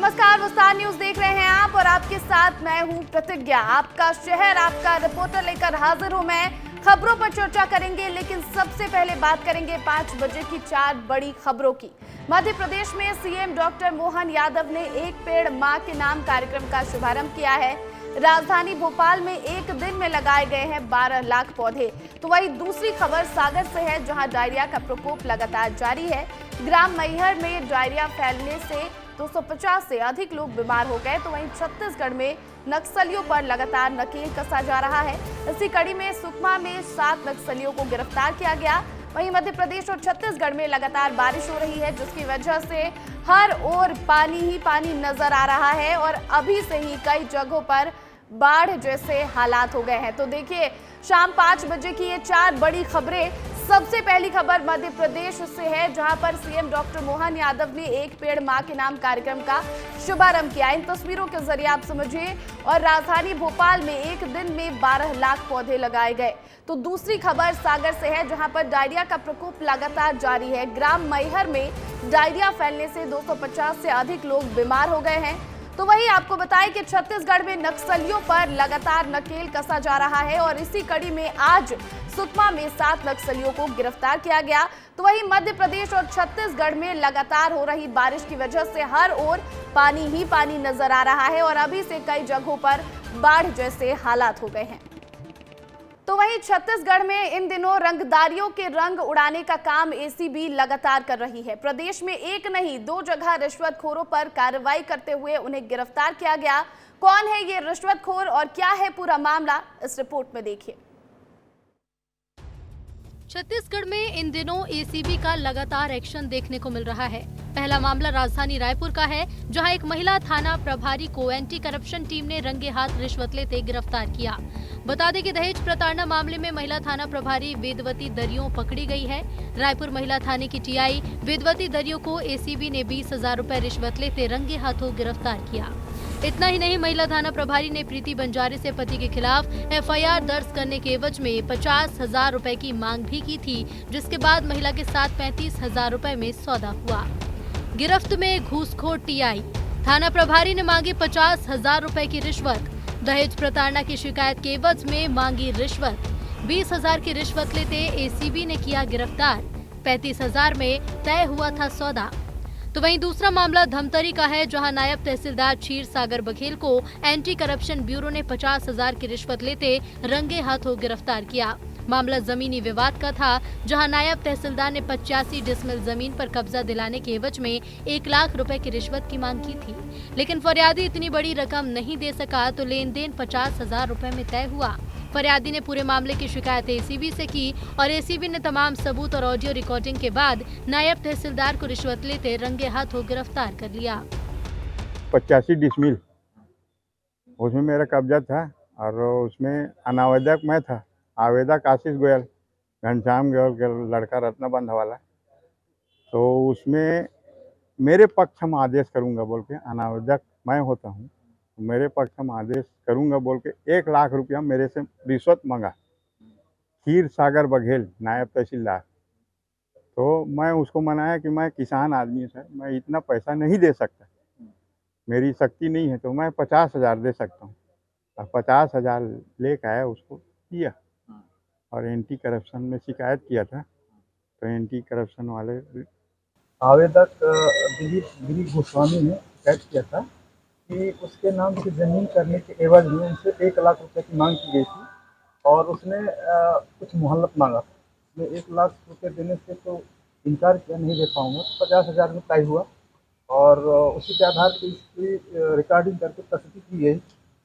नमस्कार, विस्तार न्यूज देख रहे हैं आप और आपके साथ मैं हूं प्रतिज्ञा। आपका शहर, आपका रिपोर्टर लेकर हाजिर हूं मैं। खबरों पर चर्चा करेंगे, लेकिन सबसे पहले बात करेंगे 5 बजे की 4 बड़ी खबरों की। मध्य प्रदेश में सीएम डॉक्टर मोहन यादव ने एक पेड़ मां के नाम कार्यक्रम का शुभारंभ किया है। राजधानी भोपाल में एक दिन में लगाए गए हैं 12 लाख पौधे। तो वहीं दूसरी खबर सागर से है, जहां डायरिया का प्रकोप लगातार जारी है। ग्राम मैहर में डायरिया फैलने से 250 से अधिक लोग बीमार हो गए। तो वहीं छत्तीसगढ़ में नक्सलियों पर लगातार नकेल कसा जा रहा है। इसी कड़ी में सुकमा में 7 नक्सलियों को गिरफ्तार किया गया। वहीं मध्य प्रदेश और छत्तीसगढ़ में लगातार बारिश हो रही है, जिसकी वजह से हर ओर पानी ही पानी नजर आ रहा है और अभी से ही कई जगहों पर बाढ़ जैसे हालात हो गए हैं। तो देखिए, शाम 5 बजे की ये 4 बड़ी खबरें। सबसे पहली खबर मध्य प्रदेश से है, जहां पर सीएम डॉक्टर मोहन यादव ने एक पेड़ मां के नाम कार्यक्रम का शुभारंभ किया। इन तस्वीरों के जरिए आप समझिए। और राजधानी भोपाल में एक दिन में 12 लाख पौधे लगाए गए। तो दूसरी खबर सागर से है, जहां पर डायरिया का प्रकोप लगातार जारी है। ग्राम मैहर में डायरिया फैलने से 250 से अधिक लोग बीमार हो गए हैं। तो वहीं आपको बताएं कि छत्तीसगढ़ में नक्सलियों पर लगातार नकेल कसा जा रहा है और इसी कड़ी में आज सुकमा में 7 नक्सलियों को गिरफ्तार किया गया। तो वहीं मध्य प्रदेश और छत्तीसगढ़ में लगातार हो रही बारिश की वजह से हर ओर पानी ही पानी नजर आ रहा है और अभी से कई जगहों पर बाढ़ जैसे हालात हो गए हैं। तो वहीं छत्तीसगढ़ में इन दिनों रंगदारियों के रंग उड़ाने का काम एसीबी लगातार कर रही है। प्रदेश में एक नहीं 2 जगह रिश्वतखोरों पर कार्रवाई करते हुए उन्हें गिरफ्तार किया गया। कौन है ये रिश्वतखोर और क्या है पूरा मामला, इस रिपोर्ट में देखिए। छत्तीसगढ़ में इन दिनों एसीबी का लगातार एक्शन देखने को मिल रहा है। पहला मामला राजधानी रायपुर का है, जहां एक महिला थाना प्रभारी को एंटी करप्शन टीम ने रंगे हाथ रिश्वत लेते गिरफ्तार किया। बता दें कि दहेज प्रताड़ना मामले में महिला थाना प्रभारी वेदवती दरियों पकड़ी गई है। रायपुर महिला थाने की टीआई वेदवती दरियों को एसीबी ने 20,000 रुपए रिश्वत लेते रंगे हाथों गिरफ्तार किया। इतना ही नहीं, महिला थाना प्रभारी ने प्रीति बंजारे से पति के खिलाफ एफआईआर दर्ज करने के एवज में 50,000 रुपए की मांग भी की थी, जिसके बाद महिला के साथ 35,000 रुपए में सौदा हुआ। गिरफ्त में घूसखोर टीआई, थाना प्रभारी ने मांगी 50,000 रुपए की रिश्वत। दहेज प्रताड़ना की शिकायत के एवज में मांगी रिश्वत। 20,000 की रिश्वत लेते एसीबी ने किया गिरफ्तार। 35,000 में तय हुआ था सौदा। तो वहीं दूसरा मामला धमतरी का है, जहां नायब तहसीलदार क्षीर सागर बघेल को एंटी करप्शन ब्यूरो ने 50,000 की रिश्वत लेते रंगे हाथों गिरफ्तार किया। मामला जमीनी विवाद का था, जहां नायब तहसीलदार ने 85 डिसमिल जमीन पर कब्जा दिलाने के एवज में 1 लाख रुपए की रिश्वत की मांग की थी, लेकिन फरियादी इतनी बड़ी रकम नहीं दे सका, तो लेन देन 50,000 रुपए में तय हुआ। फरियादी ने पूरे मामले की शिकायत एसीबी से की और एसीबी ने तमाम सबूत और ऑडियो रिकॉर्डिंग के बाद नायब तहसीलदार को रिश्वत लेते रंगे हाथों गिरफ्तार कर लिया। 85 डिसमिल उसमें मेरा कब्जा था और उसमें अनावेदक मैं था। आवेदक आशीष गोयल, घनश्याम गोयल का लड़का रत्नबंध वाला। तो उसमें मेरे पक्ष हम आदेश करूंगा बोल के, अनावेदक मैं होता हूं, मेरे पक्ष हम आदेश करूंगा बोल के 1 लाख रुपया मेरे से रिश्वत मांगा क्षीर सागर बघेल, नायब तहसीलदार। तो मैं उसको मनाया कि मैं किसान आदमी सर, मैं इतना पैसा नहीं दे सकता, मेरी शक्ति नहीं है, तो मैं 50,000 दे सकता हूँ। और 50,000 लेकर आया, उसको किया और एंटी करप्शन में शिकायत किया था। तो एंटी करप्शन वाले आवेदक दिलीप गोस्वामी ने शिकायत किया था कि उसके नाम से जमीन करने के एवज में उनसे 1 लाख रुपए की मांग की गई थी और उसने कुछ मोहलत मांगा। उसने 1 लाख रुपए देने से तो इनकार किया, नहीं दे पाऊंगा। 50,000 में तय हुआ और उसी के आधार पर इसकी रिकॉर्डिंग करके तस्दीक की गई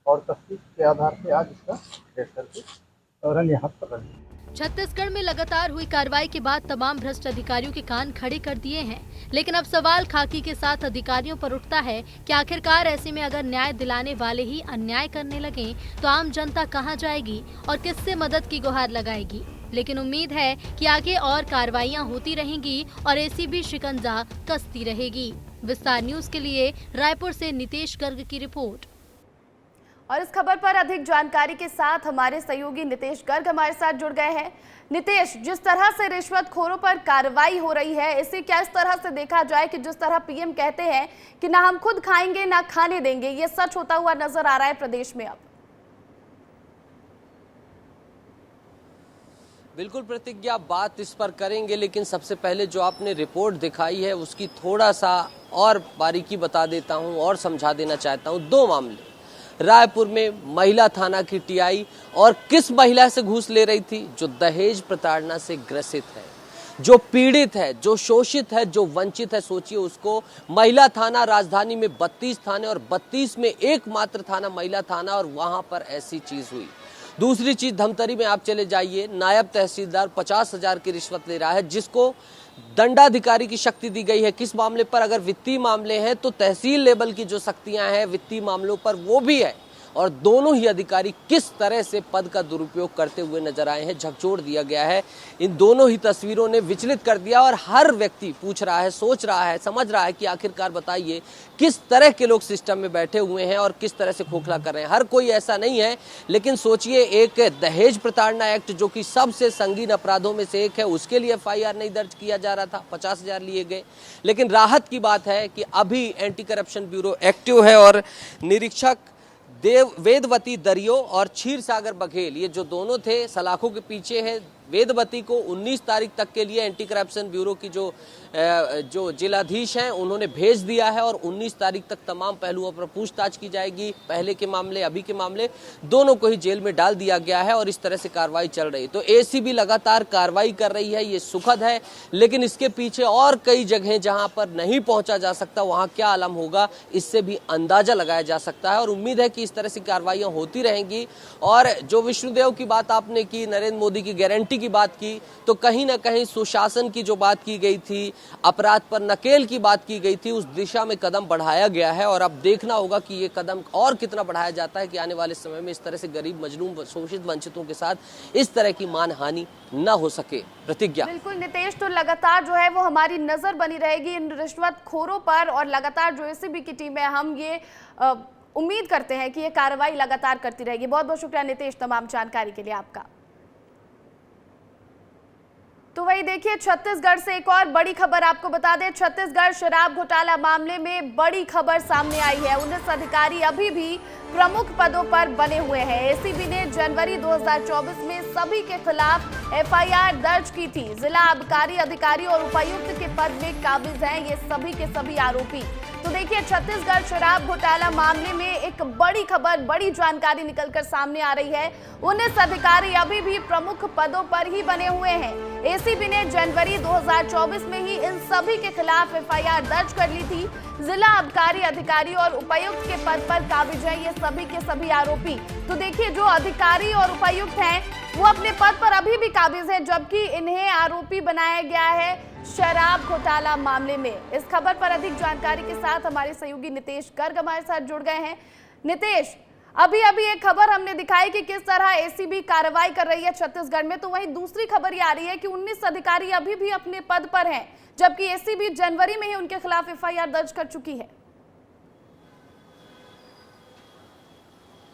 और तस्दीक के आधार पर आज इसका केस करके रंगे हाथ पकड़ लिया। छत्तीसगढ़ में लगातार हुई कार्रवाई के बाद तमाम भ्रष्ट अधिकारियों के कान खड़े कर दिए हैं, लेकिन अब सवाल खाकी के साथ अधिकारियों पर उठता है कि आखिरकार ऐसे में अगर न्याय दिलाने वाले ही अन्याय करने लगे तो आम जनता कहां जाएगी और किससे मदद की गुहार लगाएगी। लेकिन उम्मीद है कि आगे और कार्रवाइयां होती रहेंगी और एसीबी शिकंजा कसती रहेगी। विस्तार न्यूज के लिए रायपुर से नितेश गर्ग की रिपोर्ट। और इस खबर पर अधिक जानकारी के साथ हमारे सहयोगी नितेश गर्ग हमारे साथ जुड़ गए हैं। नितेश, जिस तरह से रिश्वतखोरों पर कार्रवाई हो रही है, इसे क्या इस तरह से देखा जाए कि जिस तरह पीएम कहते हैं कि ना हम खुद खाएंगे ना खाने देंगे, ये सच होता हुआ नजर आ रहा है प्रदेश में अब? बिल्कुल प्रतिज्ञा, बात इस पर करेंगे, लेकिन सबसे पहले जो आपने रिपोर्ट दिखाई है उसकी थोड़ा सा और बारीकी बता देता हूं और समझा देना चाहता हूं। 2 मामले रायपुर में महिला थाना की टीआई और किस महिला से घूस ले रही थी? जो दहेज प्रताड़ना से ग्रसित है, जो पीड़ित है, जो शोषित है, जो वंचित है। सोचिए उसको। महिला थाना राजधानी में 32 थाने और 32 में एकमात्र थाना महिला थाना, और वहां पर ऐसी चीज हुई। दूसरी चीज, धमतरी में आप चले जाइए, नायब तहसीलदार 50,000 की रिश्वत ले रहा है, जिसको दंडाधिकारी की शक्ति दी गई है। किस मामले पर? अगर वित्तीय मामले हैं तो तहसील लेवल की जो शक्तियां हैं वित्तीय मामलों पर वो भी है। और दोनों ही अधिकारी किस तरह से पद का दुरुपयोग करते हुए नजर आए हैं, झकझोर दिया गया है। इन दोनों ही तस्वीरों ने विचलित कर दिया और हर व्यक्ति पूछ रहा है, सोच रहा है, समझ रहा है कि आखिरकार बताइए किस तरह के लोग सिस्टम में बैठे हुए हैं और किस तरह से खोखला कर रहे हैं। हर कोई ऐसा नहीं है, लेकिन सोचिए एक दहेज प्रताड़ना एक्ट जो कि सबसे संगीन अपराधों में से एक है, उसके लिए FIR नहीं दर्ज किया जा रहा था, 50,000 लिए गए। लेकिन राहत की बात है कि अभी एंटी करप्शन ब्यूरो एक्टिव है और निरीक्षक वेदवती दरियो और क्षीर सागर बघेल, ये जो दोनों थे सलाखों के पीछे है। वेदवती को 19 तारीख तक के लिए एंटी करप्शन ब्यूरो की जो जिलाधीश हैं उन्होंने भेज दिया है और 19 तारीख तक तमाम पहलुओं पर पूछताछ की जाएगी। पहले के मामले, अभी के मामले, दोनों को ही जेल में डाल दिया गया है और इस तरह से कार्रवाई चल रही है। तो ACB लगातार कार्रवाई कर रही है, ये सुखद है, लेकिन इसके पीछे और कई जगह जहां पर नहीं पहुंचा जा सकता, वहां क्या आलम होगा इससे भी अंदाजा लगाया जा सकता है। और उम्मीद है कि इस तरह से कार्रवाइयां होती रहेंगी। और जो विष्णुदेव की बात आपने की, नरेंद्र मोदी की गारंटी की बात की, तो कहीं ना कहीं सुशासन की जो बात की गई थी, अपराध पर नकेल की बात की गई थी, उस दिशा में कदम बढ़ाया गया है। और अब देखना होगा कि ये कदम और कितना बढ़ाया जाता है कि आने वाले समय में इस तरह से गरीब, मजलूम, शोषित, वंचितों के साथ इस तरह की मानहानि न हो सके। प्रतिज्ञा। बिल्कुल नितेश, तो लगातार जो है वो हमारी नजर बनी रहेगी इन रिश्वतखोरों पर और लगातार जो ACB की टीम है, हम ये उम्मीद करते हैं कि ये कार्रवाई लगातार करती रहेगी। बहुत बहुत शुक्रिया नितेश तमाम जानकारी के लिए आपका। तो वही देखिए, छत्तीसगढ़ से एक और बड़ी खबर आपको बता दें। छत्तीसगढ़ शराब घोटाला मामले में बड़ी खबर सामने आई है। 19 अधिकारी अभी भी प्रमुख पदों पर बने हुए हैं। ACB ने जनवरी 2024 में सभी के खिलाफ FIR दर्ज की थी। जिला आबकारी अधिकारी और उपायुक्त के पद में काबिज हैं ये सभी के सभी आरोपी। तो देखिए, छत्तीसगढ़ शराब घोटाला मामले में एक बड़ी खबर, बड़ी जानकारी निकलकर सामने आ रही है। 19 अधिकारी अभी भी प्रमुख पदों पर ही बने हुए हैं। ACB ने जनवरी 2024 में ही इन सभी के खिलाफ FIR दर्ज कर ली थी। जिला आबकारी अधिकारी और उपायुक्त के पद पर काबिज हैं ये सभी के सभी आरोपी। तो देखिए, जो अधिकारी और उपायुक्त हैं वो अपने पद पर अभी भी काबिज हैं, जबकि इन्हें आरोपी बनाया गया है शराब घोटाला मामले में। इस खबर पर अधिक जानकारी के साथ हमारे सहयोगी नितेश गर्ग हमारे साथ जुड़ गए हैं। नितेश, अभी एक खबर हमने दिखाई कि किस तरह ACB कार्रवाई कर रही है छत्तीसगढ़ में, तो वहीं दूसरी खबर ये आ रही है कि 19 अधिकारी अभी भी अपने पद पर हैं, जबकि ACB जनवरी में ही उनके खिलाफ FIR दर्ज कर चुकी है।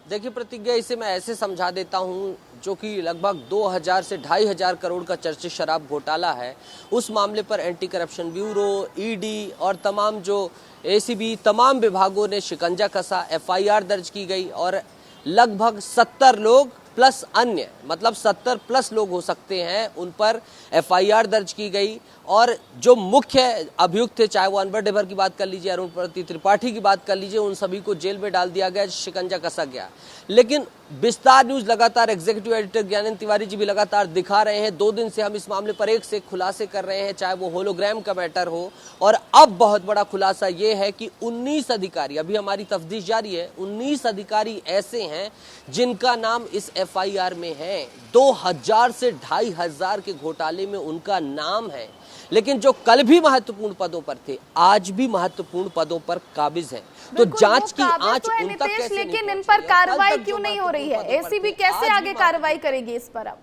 देखिए प्रतिज्ञा, इसे मैं ऐसे समझा देता हूं, जो कि लगभग 2000 से 2500 करोड़ का चर्चित शराब घोटाला है, उस मामले पर एंटी करप्शन ब्यूरो, ED और तमाम जो ACB, तमाम विभागों ने शिकंजा कसा, FIR दर्ज की गई और लगभग 70 लोग प्लस अन्य, मतलब 70 प्लस लोग हो सकते हैं, उन पर FIR दर्ज की गई। और जो मुख्य अभियुक्त थे, चाहे वो अनवर डेभर की बात कर लीजिए, अरुण त्रिपाठी की बात कर लीजिए, उन सभी को जेल में डाल दिया गया, शिकंजा कसा गया। लेकिन विस्तार न्यूज लगातार, एग्जीक्यूटिव एडिटर ज्ञानेंद्र तिवारी जी भी लगातार दिखा रहे हैं, 2 दिन से हम इस मामले पर एक से एक खुलासे कर रहे हैं, चाहे वो होलोग्राम का मैटर हो। और अब बहुत बड़ा खुलासा ये है कि 19 अधिकारी, अभी हमारी तफ्तीश जारी है, 19 अधिकारी ऐसे हैं जिनका नाम इस FIR में है। 2000 से 2500 के घोटाले में उनका नाम है। लेकिन जो कल भी महत्वपूर्ण पदों पर थे, आज भी महत्वपूर्ण पदों पर काबिज हैं। तो जांच की आंच उन तक कैसे, लेकिन इन पर कार्रवाई क्यों नहीं हो रही है? ACB कैसे आगे कार्रवाई करेगी इस पर? अब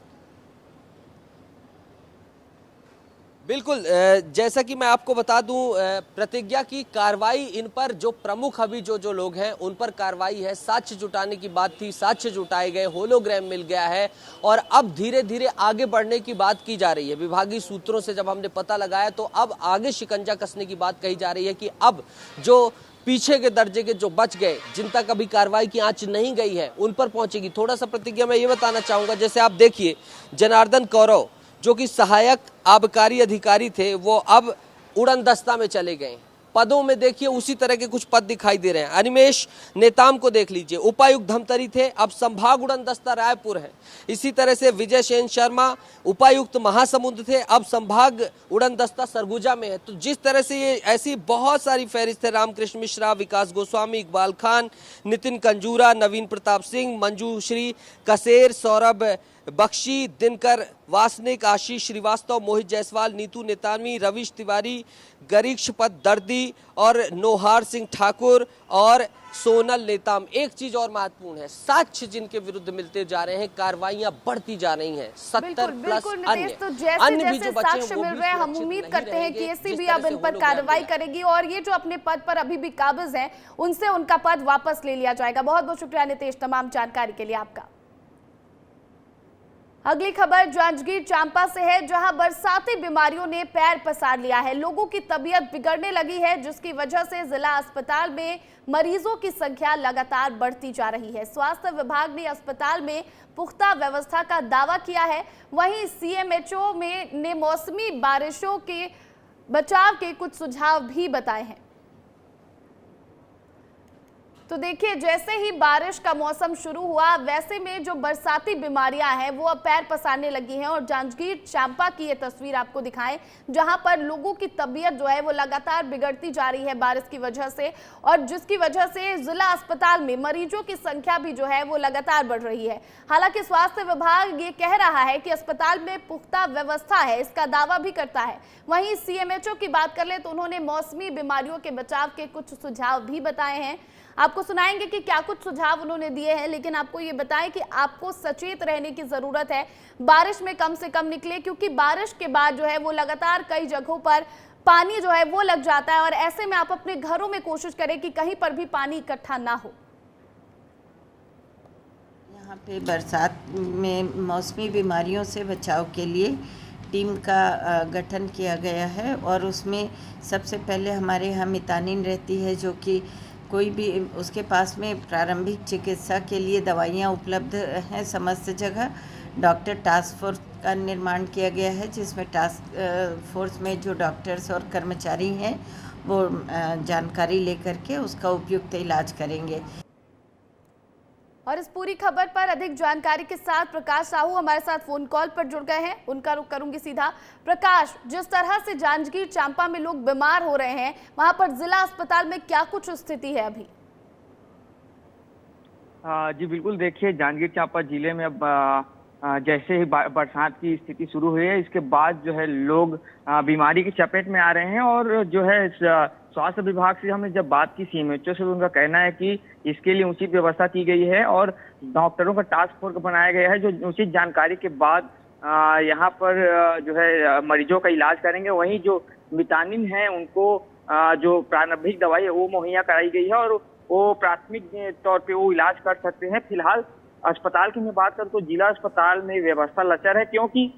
बिल्कुल, जैसा कि मैं आपको बता दूं, प्रतिज्ञा की कार्रवाई इन पर जो प्रमुख अभी जो लोग हैं उन पर कार्रवाई है। साक्ष्य जुटाने की बात थी, साक्ष्य जुटाए गए, होलोग्राम मिल गया है और अब धीरे धीरे आगे बढ़ने की बात की जा रही है। विभागीय सूत्रों से जब हमने पता लगाया तो अब आगे शिकंजा कसने की बात कही जा रही है कि अब जो पीछे के दर्जे के जो बच गए, जिन तक अभी कार्रवाई की आंच नहीं गई है, उन पर पहुंचेगी। थोड़ा सा प्रतिज्ञा मैं ये बताना चाहूंगा, जैसे आप देखिए जनार्दन कौरव जो कि सहायक आबकारी अधिकारी थे, वो अब उड़न दस्ता में चले गए। पदों में देखिए उसी तरह के कुछ पद दिखाई दे रहे हैं। अनिमेश नेताम को देख लीजिए, उपायुक्त धमतरी थे, अब संभाग उड़न दस्ता रायपुर है। इसी तरह से विजय सेन शर्मा उपायुक्त महासमुंद थे, अब संभाग उड़न दस्ता सरगुजा में है। तो जिस तरह से ये ऐसी बहुत सारी फहरिस्त है, रामकृष्ण मिश्रा, विकास गोस्वामी, इकबाल खान, नितिन कंजूरा, नवीन प्रताप सिंह, मंजूश्री कसेर, सौरभ बख्शी, दिनकर वासनिक, आशीष श्रीवास्तव, मोहित जायसवाल, नीतू नेतानवी, रविश तिवारी, गरीक्षपत दर्दी और नोहार सिंह ठाकुर और सोनल नेताम। एक चीज और महत्वपूर्ण है, साक्ष्य जिनके विरुद्ध मिलते जा रहे हैं, कार्रवाइयां बढ़ती जा रही हैं। 70 प्लस अन्य तो जैसे साक्ष्य मिल रहे हैं, हम उम्मीद करते हैं कि एसीबी अब इन पर कार्रवाई करेगी और ये जो अपने पद पर अभी भी काबिज हैं, उनसे उनका पद वापस ले लिया जाएगा। बहुत बहुत शुक्रिया नितेश, तमाम जानकारी के लिए आपका। अगली खबर जांजगीर चांपा से है, जहां बरसाती बीमारियों ने पैर पसार लिया है। लोगों की तबीयत बिगड़ने लगी है, जिसकी वजह से जिला अस्पताल में मरीजों की संख्या लगातार बढ़ती जा रही है। स्वास्थ्य विभाग ने अस्पताल में पुख्ता व्यवस्था का दावा किया है। वहीं सीएमएचओ ने मौसमी बारिशों के बचाव के कुछ सुझाव भी बताए हैं। तो देखिए, जैसे ही बारिश का मौसम शुरू हुआ, वैसे में जो बरसाती बीमारियां हैं वो अब पैर पसारने लगी हैं। और जांजगीर चांपा की ये तस्वीर आपको दिखाएं, जहां पर लोगों की तबीयत जो है वो लगातार बिगड़ती जा रही है बारिश की वजह से, और जिसकी वजह से जिला अस्पताल में मरीजों की संख्या भी जो है वो लगातार बढ़ रही है। हालांकि स्वास्थ्य विभाग ये कह रहा है कि अस्पताल में पुख्ता व्यवस्था है, इसका दावा भी करता है। वहीं सीएमएचओ की बात कर ले तो उन्होंने मौसमी बीमारियों के बचाव के कुछ सुझाव भी बताए हैं। आपको सुनाएंगे कि क्या कुछ सुझाव उन्होंने दिए हैं, लेकिन आपको ये बताएं कि आपको सचेत रहने की जरूरत है। बारिश में कम से कम निकले, क्योंकि बारिश के बाद जो है वो लगातार कई जगहों पर पानी जो है वो लग जाता है और ऐसे में आप अपने घरों में कोशिश करें कि कहीं पर भी पानी इकट्ठा ना हो। यहाँ पे बरसात में मौसमी बीमारियों से बचाव के लिए टीम का गठन किया गया है और उसमें सबसे पहले हमारे यहाँ मितानिन रहती है, जो कि कोई भी उसके पास में प्रारंभिक चिकित्सा के लिए दवाइयाँ उपलब्ध हैं समस्त जगह। डॉक्टर टास्क फोर्स का निर्माण किया गया है, जिसमें टास्क फोर्स में जो डॉक्टर्स और कर्मचारी हैं वो जानकारी लेकर के उसका उपयुक्त इलाज करेंगे। और इस पूरी खबर पर अधिक जानकारी के साथ प्रकाश साहू हमारे साथ फोन कॉल पर जुड़ गए हैं, उनका रुख करूंगी सीधा। प्रकाश, जिस तरह से जांजगीर चांपा में लोग बीमार हो रहे हैं, वहां पर जिला अस्पताल में क्या कुछ स्थिति है अभी? जी बिल्कुल, देखिए जांजगीर चांपा जिले में अब जैसे ही बरसात की स्थिति शुरू हुई है, इसके बाद जो है लोग बीमारी की चपेट में आ रहे हैं। और जो है स्वास्थ्य विभाग से हमने जब बात की, सीएमएचओ से, उनका कहना है कि इसके लिए उचित व्यवस्था की गई है और डॉक्टरों का टास्क फोर्स बनाया गया है, जो उचित जानकारी के बाद यहाँ पर जो है मरीजों का इलाज करेंगे। वहीं जो मितानिन है उनको जो प्रारंभिक दवाई है वो मुहैया कराई गई है और वो प्राथमिक तौर पे वो इलाज कर सकते हैं। फिलहाल अस्पताल की मैं बात करूँ तो जिला अस्पताल में व्यवस्था लचर है, क्योंकि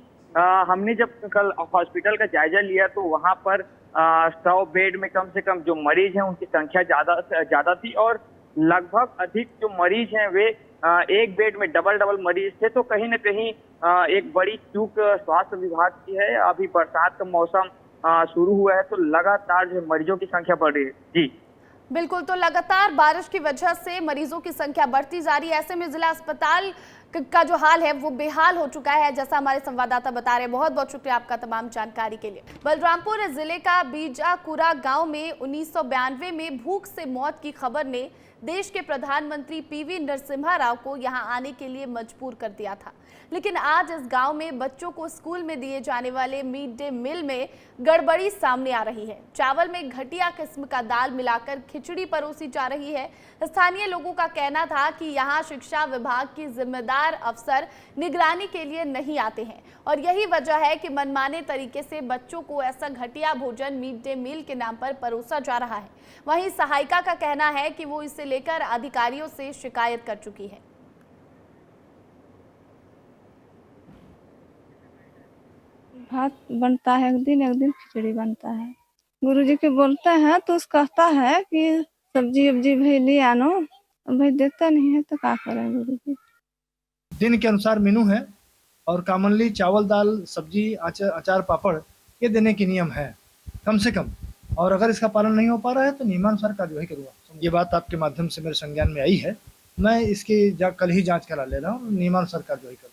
हमने जब कल हॉस्पिटल का जायजा लिया तो वहाँ पर 100 बेड में कम से कम जो मरीज हैं उनकी संख्या ज्यादा थी और लगभग अधिक जो मरीज हैं वे एक बेड में डबल मरीज थे। तो कहीं न कहीं एक बड़ी चूक स्वास्थ्य विभाग की है। अभी बरसात का मौसम शुरू हुआ है तो लगातार जो मरीजों की संख्या बढ़ रही है। जी बिल्कुल, तो लगातार बारिश की वजह से मरीजों की संख्या बढ़ती जा रही है। ऐसे में जिला अस्पताल का जो हाल है वो बेहाल हो चुका है, जैसा हमारे संवाददाता बता रहे हैं। बहुत बहुत शुक्रिया आपका तमाम जानकारी के लिए। बलरामपुर जिले का बीजाकुरा गांव में 1992 में भूख से मौत की खबर ने देश के प्रधानमंत्री पीवी नरसिम्हा राव को यहां आने के लिए मजबूर कर दिया था। लेकिन आज इस गांव में बच्चों को स्कूल में दिए जाने वाले मिड डे मील में गड़बड़ी सामने आ रही है। चावल में घटिया किस्म का दाल मिलाकर खिचड़ी परोसी जा रही है। स्थानीय लोगों का कहना था कि यहां शिक्षा विभाग की जिम्मेदारी जिम्मेदार अफसर निगरानी के लिए नहीं आते हैं और यही वजह है कि मनमाने तरीके से बच्चों को ऐसा घटिया भोजन मिड डे मील के नाम पर परोसा जा रहा है। वहीं सहायिका का कहना है कि वो इसे लेकर अधिकारियों से शिकायत कर चुकी है। भात बनता है एक दिन खिचड़ी बनता है। गुरुजी के बोलते हैं तो उस कहता है कि सब्जी उब्जी भाई ले आनो, भाई देता नहीं है तो क्या करें गुरुजी। दिन के अनुसार मेनू है और कॉमनली चावल दाल सब्जी अचार पापड़ ये देने की नियम है कम से कम, और अगर इसका पालन नहीं हो पा रहा है तो नियमानुसार कार्यवाही करूँगा। ये बात आपके माध्यम से मेरे संज्ञान में आई है, मैं इसकी कल ही जांच करा ले रहा हूँ, नियमानुसार कार्यवाही करूँगा।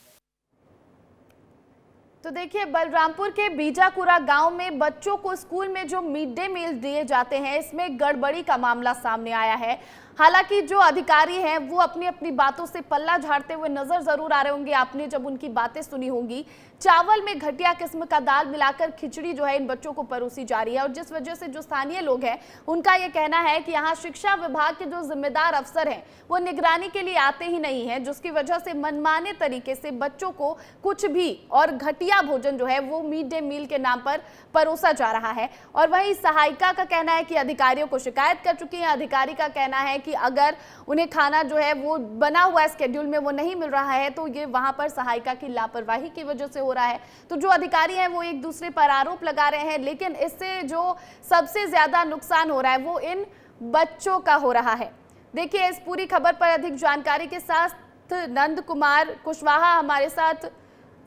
तो देखिए, बलरामपुर के बीजापुरा गांव में बच्चों को स्कूल में जो मिड डे मील दिए जाते हैं, इसमें गड़बड़ी का मामला सामने आया है। हालांकि जो अधिकारी हैं वो अपनी अपनी बातों से पल्ला झाड़ते हुए नजर जरूर आ रहे होंगे। आपने जब उनकी बातें सुनी होंगी, चावल में घटिया किस्म का दाल मिलाकर खिचड़ी जो है इन बच्चों को परोसी जा रही है और जिस वजह से जो स्थानीय लोग हैं उनका ये कहना है कि यहाँ शिक्षा विभाग के जो जिम्मेदार अफसर हैं वो निगरानी के लिए आते ही नहीं है, जिसकी वजह से मनमाने तरीके से बच्चों को कुछ भी और घटिया भोजन जो है वो मिड डे मील के नाम पर परोसा जा रहा है। और वहीं सहायिका का कहना है कि अधिकारियों को शिकायत कर चुकी है। अधिकारी का कहना है कि अगर उन्हें खाना जो है वो बना हुआ स्केड्यूल में वो नहीं मिल रहा है तो ये वहां पर सहायिका की लापरवाही की वजह से हो रहा है। तो जो अधिकारी हैं वो एक दूसरे पर आरोप लगा रहे हैं, लेकिन इससे जो सबसे ज्यादा नुकसान हो रहा है वो इन बच्चों का हो रहा है। देखिए, इस पूरी खबर पर अधिक जानकारी के साथ नंद कुमार कुशवाहा हमारे साथ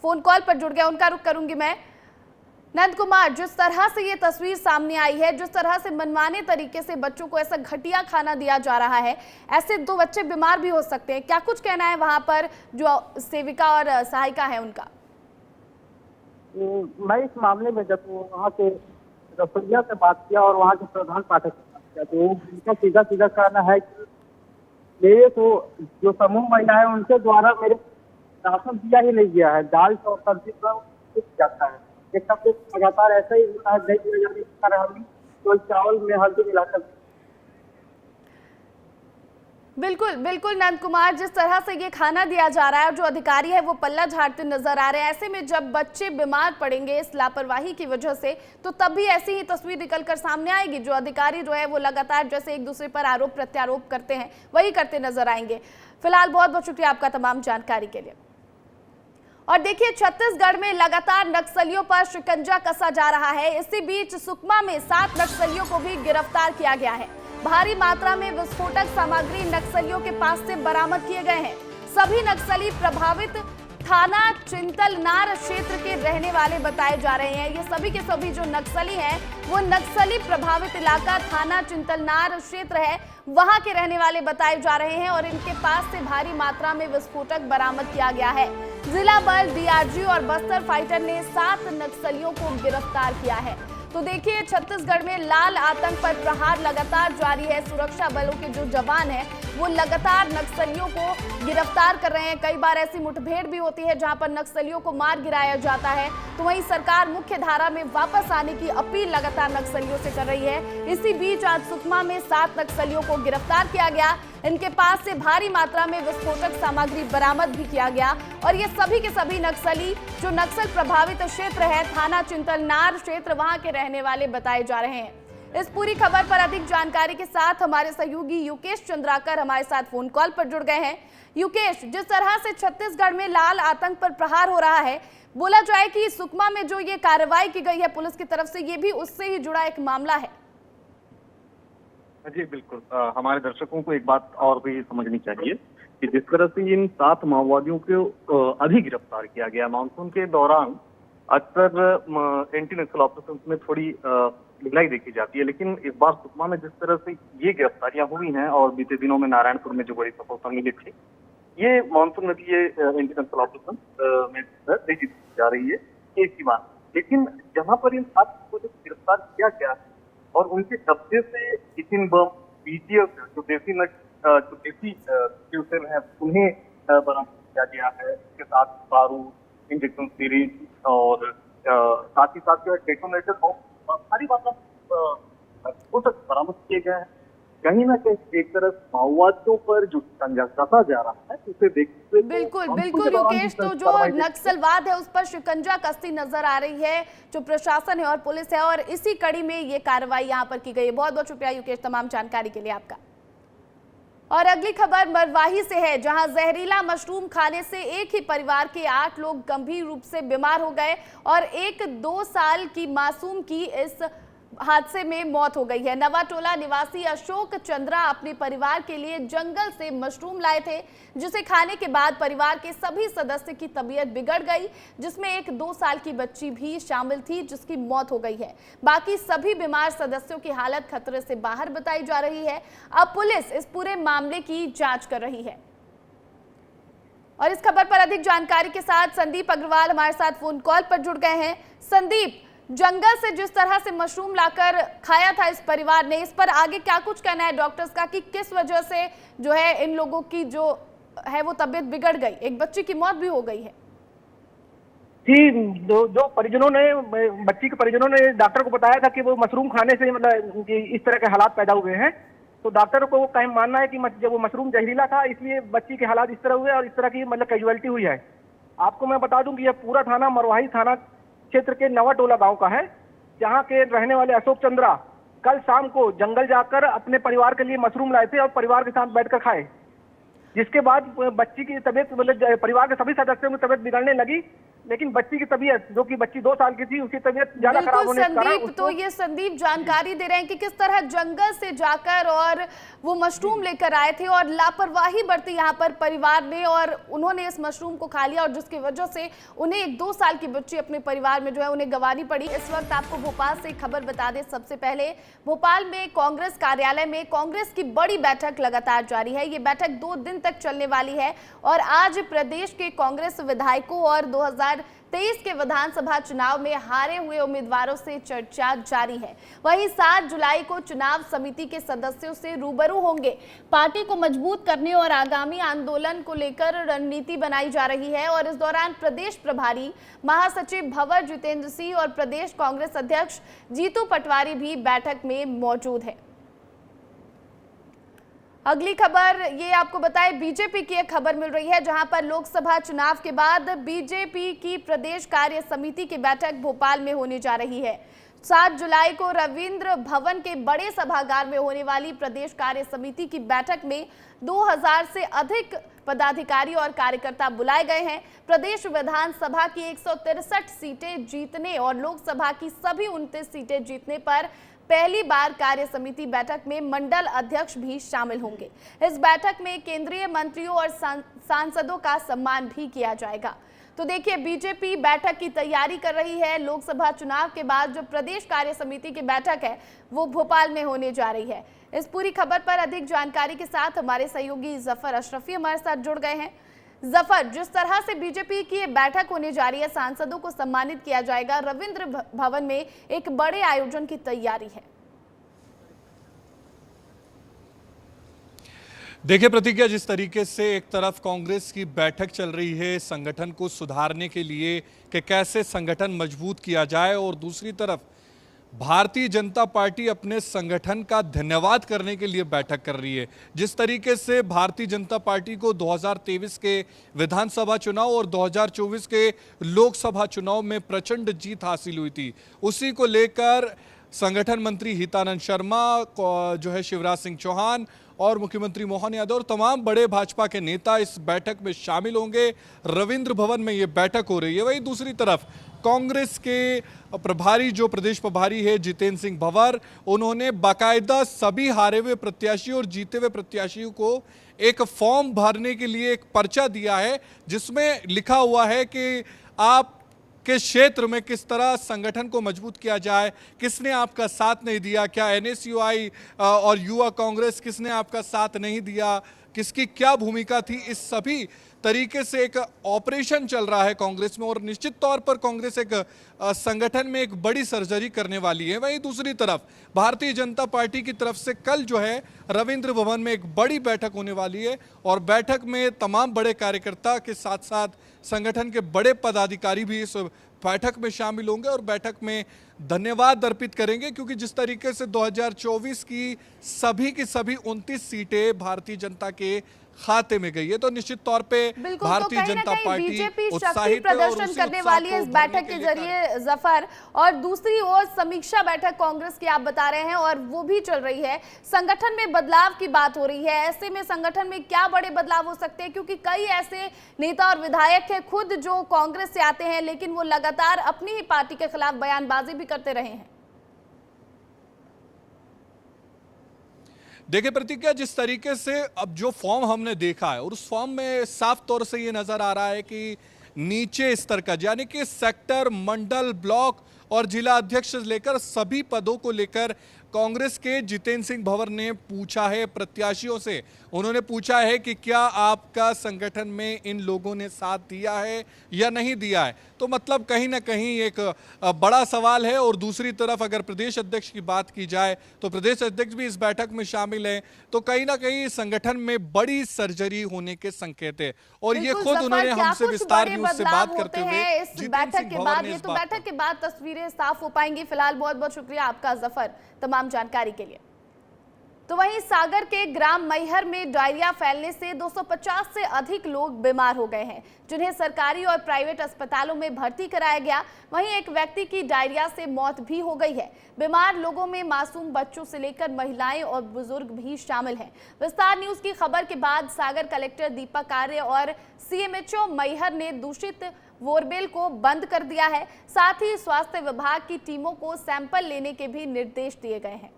फोन कॉल पर जुड़ गया, उनका रुख करूंगी मैं। नंद कुमार, जिस तरह से ये तस्वीर सामने आई है, जिस तरह से मनमाने तरीके से बच्चों को ऐसा घटिया खाना दिया जा रहा है, ऐसे 2 बच्चे बीमार भी हो सकते हैं, क्या कुछ कहना है वहां पर जो सेविका और सहायिका है उनका? मैं इस मामले में जब वहाँ के रसोइया से बात किया और वहाँ के प्रधान पाठक से बात किया तो उनका सीधा कहना है कि मेरे को जो समूह महिला है उनके द्वारा मेरे राशन दिया ही नहीं गया है। दाल और सब्जी पर जाता है, एक हफ्ते लगातार ऐसा ही होता है, नहीं दिया जाने के कारण हम तो चावल में हल्दी मिलाकर। बिल्कुल बिल्कुल नंद कुमार, जिस तरह से ये खाना दिया जा रहा है, जो अधिकारी है वो पल्ला झाड़ते नजर आ रहे हैं। ऐसे में जब बच्चे बीमार पड़ेंगे इस लापरवाही की वजह से तो तब भी ऐसी ही तस्वीर निकल कर सामने आएगी। जो अधिकारी जो है वो लगातार जैसे एक दूसरे पर आरोप प्रत्यारोप करते हैं वही करते नजर आएंगे। फिलहाल बहुत बहुत शुक्रिया आपका तमाम जानकारी के लिए। और देखिए, छत्तीसगढ़ में लगातार नक्सलियों पर शिकंजा कसा जा रहा है। इसी बीच सुकमा में 7 नक्सलियों को भी गिरफ्तार किया गया है। भारी मात्रा में विस्फोटक सामग्री नक्सलियों के पास से बरामद किए गए हैं। सभी नक्सली प्रभावित थाना चिंतलनार क्षेत्र के रहने वाले बताए जा रहे हैं। ये सभी के सभी जो नक्सली हैं वो नक्सली प्रभावित इलाका थाना चिंतलनार क्षेत्र है, वहां के रहने वाले बताए जा रहे हैं और इनके पास से भारी मात्रा में विस्फोटक बरामद किया गया है। जिला बल, डीआरजी और बस्तर फाइटर ने 7 नक्सलियों को गिरफ्तार किया है। तो देखिए, छत्तीसगढ़ में लाल आतंक पर प्रहार लगातार जारी है। सुरक्षा बलों के जो जवान हैं वो लगातार नक्सलियों को गिरफ्तार कर रहे हैं। कई बार ऐसी मुठभेड़ भी होती है जहां पर नक्सलियों को मार गिराया जाता है। तो वहीं सरकार मुख्य धारा में वापस आने की अपील लगातार नक्सलियों से कर रही है। इसी बीच आज सुकमा में 7 नक्सलियों को गिरफ्तार किया गया। इनके पास से भारी मात्रा में विस्फोटक सामग्री बरामद भी किया गया और ये सभी के सभी नक्सली जो नक्सल प्रभावित क्षेत्र है थाना चिंतलनार क्षेत्र, वहां के रहने वाले बताए जा रहे हैं। इस पूरी खबर पर अधिक जानकारी के साथ हमारे सहयोगी युकेश चंद्राकर हमारे साथ फोन कॉल पर जुड़ गए हैं। युकेश, जिस तरह से छत्तीसगढ़ में लाल आतंक पर प्रहार हो रहा है, बोला जाए कि सुकमा में जो ये कार्रवाई की गई है पुलिस की तरफ से, ये भी उससे ही जुड़ा एक मामला है। जी बिल्कुल, हमारे दर्शकों को एक बात और भी समझनी चाहिए कि जिस तरह से इन 7 माओवादियों को अभी गिरफ्तार किया गया, मानसून के दौरान अक्सर एंटी नक्सल ऑपरेशन में थोड़ी ढिलाई देखी जाती है, लेकिन इस बार सुकमा में जिस तरह से ये गिरफ्तारियां हुई हैं और बीते दिनों में नारायणपुर में जो बड़ी सफलता मिली थी, ये मानसून में भी ये एंटी नक्सल ऑपरेशन में देखी जा रही है, एक ही बात। लेकिन जहाँ पर इन 7 को जो गिरफ्तार किया गया और उनके कब्जे से टिफिन बम, बीटीएस जो देसी सेल है उन्हें बरामद किया गया है। इसके साथ बारूद, इंजेक्शन सीरीज और साथ ही साथ जो है डेटोनेटर और सारी बातें बरामद किए गए हैं। कहीं ना कहीं एक तरह माओवादियों पर जो शिकंजा कसा जा रहा है उसे देखते हुए बिल्कुल मानसून के बिल्कुल दौरान योगेश, जिस तो जो कार्रवाई नक्सलवाद है उस पर शिकंजा कसती नजर आ रही है जो प्रशासन है और पुलिस है, और इसी कड़ी में ये कार्रवाई यहाँ पर की गई है। बहुत बहुत शुक्रिया योगेश तमाम जानकारी के लिए आपका। और अगली खबर मरवाही से है, जहां जहरीला मशरूम खाने से एक ही परिवार के 8 लोग गंभीर रूप से बीमार हो गए और एक 2 साल की मासूम की इस हादसे में मौत हो गई है। नवाटोला निवासी अशोक चंद्रा अपने परिवार के लिए जंगल से मशरूम लाए थे, जिसे खाने के बाद परिवार के सभी सदस्य की तबीयत बिगड़ गई, जिसमें एक 2 साल की बच्ची भी शामिल थी जिसकी मौत हो गई है। बाकी सभी बीमार सदस्यों की हालत खतरे से बाहर बताई जा रही है। अब पुलिस इस पूरे मामले की जांच कर रही है। और इस खबर पर अधिक जानकारी के साथ संदीप अग्रवाल हमारे साथ फोन कॉल पर जुड़ गए हैं। संदीप, जंगल से जिस तरह से मशरूम लाकर खाया था इस परिवार ने, इस पर आगे क्या कुछ कहना है डॉक्टर्स का कि किस वजह से जो है इन लोगों की जो है वो तबीयत बिगड़ गई, एक बच्ची की मौत भी हो गई है? जी, जो परिजनों ने, बच्ची के परिजनों ने डॉक्टर को बताया था कि वो मशरूम खाने से मतलब कि इस तरह के हालात पैदा हुए हैं, तो डॉक्टर को वो मानना है कि जब वो मशरूम जहरीला था इसलिए बच्ची के हालात इस तरह हुए और इस तरह की मतलब कैजुअलिटी हुई है। आपको मैं बता दूं कि यह पूरा थाना मरवाही थाना क्षेत्र के नवाटोला गांव का है, जहां के रहने वाले अशोक चंद्रा कल शाम को जंगल जाकर अपने परिवार के लिए मशरूम लाए थे और परिवार के साथ बैठकर खाए, जिसके बाद बच्ची की तबीयत मतलब परिवार के सभी सदस्यों की तबीयत बिगड़ने लगी, लेकिन बच्ची की तबीयत, जो कि बच्ची 2 साल की थी, उसकी तबीयत ज्यादा खराब होने के कारण तो ये संदीप जानकारी दे रहे हैं कि किस तरह जंगल से जाकर और वो मशरूम लेकर आए थे और लापरवाही बरती यहाँ पर परिवार ने और उन्होंने इस मशरूम को खा लिया और जिसकी वजह से उन्हें एक 2 साल की बच्ची अपने परिवार में जो है उन्हें गंवानी पड़ी। इस वक्त आपको भोपाल से खबर बता दें, सबसे पहले भोपाल में कांग्रेस कार्यालय में कांग्रेस की बड़ी बैठक लगातार जारी है। ये बैठक 2 दिन तक चलने वाली है और आज प्रदेश के कांग्रेस विधायकों और 2023 के विधानसभा चुनाव में हारे हुए उम्मीदवारों से चर्चा जारी है। वहीं 7 जुलाई को चुनाव समिति के सदस्यों से रूबरू होंगे। पार्टी को मजबूत करने और आगामी आंदोलन को लेकर रणनीति बनाई जा रही है और इस दौरान प्रदेश प्रभारी महासचिव भंवर जितेंद्र सिंह और प्रदेश कांग्रेस अध्यक्ष जीतू पटवारी भी बैठक में मौजूद है। अगली खबर ये आपको बताएं, बीजेपी की एक खबर मिल रही है, जहां पर लोकसभा चुनाव के बाद बीजेपी की प्रदेश कार्य समिति की बैठक भोपाल में होने जा रही है। 7 जुलाई को रविंद्र भवन के बड़े सभागार में होने वाली प्रदेश कार्य समिति की बैठक में 2000 से अधिक पदाधिकारी और कार्यकर्ता बुलाए गए हैं। प्रदेश विधानसभा की 163 सीटें जीतने और लोकसभा की सभी 29 सीटें जीतने पर पहली बार कार्य समिति बैठक में मंडल अध्यक्ष भी शामिल होंगे। इस बैठक में केंद्रीय मंत्रियों और सांसदों का सम्मान भी किया जाएगा। तो देखिए, बीजेपी बैठक की तैयारी कर रही है। लोकसभा चुनाव के बाद जो प्रदेश कार्य समिति की बैठक है वो भोपाल में होने जा रही है। इस पूरी खबर पर अधिक जानकारी के साथ हमारे सहयोगी जफर अशरफी हमारे साथ जुड़ गए हैं। जफर, जिस तरह से बीजेपी की बैठक होने जा रही है, सांसदों को सम्मानित किया जाएगा, रविंद्र भवन में एक बड़े आयोजन की तैयारी है। देखिए प्रतिज्ञा, जिस तरीके से एक तरफ कांग्रेस की बैठक चल रही है संगठन को सुधारने के लिए कि कैसे संगठन मजबूत किया जाए, और दूसरी तरफ भारतीय जनता पार्टी अपने संगठन का धन्यवाद करने के लिए बैठक कर रही है। जिस तरीके से भारतीय जनता पार्टी को 2023 के विधानसभा चुनाव और 2024 के लोकसभा चुनाव में प्रचंड जीत हासिल हुई थी, उसी को लेकर संगठन मंत्री हितानंद शर्मा, जो है शिवराज सिंह चौहान और मुख्यमंत्री मोहन यादव और तमाम बड़े भाजपा के नेता इस बैठक में शामिल होंगे। रविंद्र भवन में ये बैठक हो रही है। वहीं दूसरी तरफ कांग्रेस के प्रभारी, जो प्रदेश प्रभारी है जितेंद्र सिंह भंवर, उन्होंने बाकायदा सभी हारे हुए प्रत्याशी और जीते हुए प्रत्याशियों को एक फॉर्म भरने के लिए एक पर्चा दिया है, जिसमें लिखा हुआ है कि आप के क्षेत्र में किस तरह संगठन को मजबूत किया जाए, किसने आपका साथ नहीं दिया, क्या एनएसयूआई और युवा कांग्रेस किसने आपका साथ नहीं दिया, किसकी क्या भूमिका थी, इस सभी तरीके से एक ऑपरेशन चल रहा है कांग्रेस में। और निश्चित तौर पर कांग्रेस एक संगठन में एक बड़ी सर्जरी करने वाली है। वहीं दूसरी तरफ भारतीय जनता पार्टी की तरफ से कल जो है रविंद्र भवन में एक बड़ी बैठक होने वाली है और बैठक में तमाम बड़े कार्यकर्ता के साथ साथ संगठन के बड़े पदाधिकारी भी इस बैठक में शामिल होंगे और बैठक में धन्यवाद अर्पित करेंगे, क्योंकि जिस तरीके से 2024 की सभी 29 सीटें भारतीय जनता के खाते में गई है। तो निश्चित तौर पे भारतीय जनता पार्टी बीजेपी शक्ति उत्साहित है और प्रदर्शन उसी करने उत्साह वाली है को इस भरने बैठक के लिए जरिए जफर, और दूसरी ओर समीक्षा बैठक कांग्रेस की आप बता रहे हैं और वो भी चल रही है। संगठन में बदलाव की बात हो रही है, ऐसे में संगठन में क्या बड़े बदलाव हो सकते हैं, क्योंकि कई ऐसे नेता और विधायक हैं खुद जो कांग्रेस से आते हैं लेकिन वो लगातार अपनी ही पार्टी के खिलाफ बयानबाजी भी करते रहे हैं। देखिए प्रतिज्ञा, जिस तरीके से अब जो फॉर्म हमने देखा है और उस फॉर्म में साफ तौर से ये नजर आ रहा है कि नीचे स्तर का यानी कि सेक्टर, मंडल, ब्लॉक और जिला अध्यक्ष से लेकर सभी पदों को लेकर कांग्रेस के जितेंद्र सिंह भंवर ने पूछा है प्रत्याशियों से। उन्होंने पूछा है कि क्या आपका संगठन में इन लोगों ने साथ दिया है या नहीं दिया है। तो मतलब कहीं ना कहीं एक बड़ा सवाल है। और दूसरी तरफ अगर प्रदेश अध्यक्ष की बात की जाए तो प्रदेश अध्यक्ष भी इस बैठक में शामिल हैं, तो कहीं ना कहीं संगठन में बड़ी सर्जरी होने के संकेत है। और ये खुद उन्होंने हमसे विस्तार न्यूज़ से बात करते हुए इस बैठक के बाद, ये तो बैठक के बाद तस्वीरें साफ हो पाएंगी। फिलहाल बहुत बहुत शुक्रिया आपका जफर तमाम जानकारी के लिए। तो वहीं सागर के ग्राम मैहर में डायरिया फैलने से 250 से अधिक लोग बीमार हो गए हैं, जिन्हें सरकारी और प्राइवेट अस्पतालों में भर्ती कराया गया। वहीं एक व्यक्ति की डायरिया से मौत भी हो गई है। बीमार लोगों में मासूम बच्चों से लेकर महिलाएं और बुजुर्ग भी शामिल हैं। विस्तार न्यूज की खबर के बाद सागर कलेक्टर दीपक आर्य और सीएमएचओ मैहर ने दूषित बोरवेल को बंद कर दिया है। साथ ही स्वास्थ्य विभाग की टीमों को सैंपल लेने के भी निर्देश दिए गए हैं।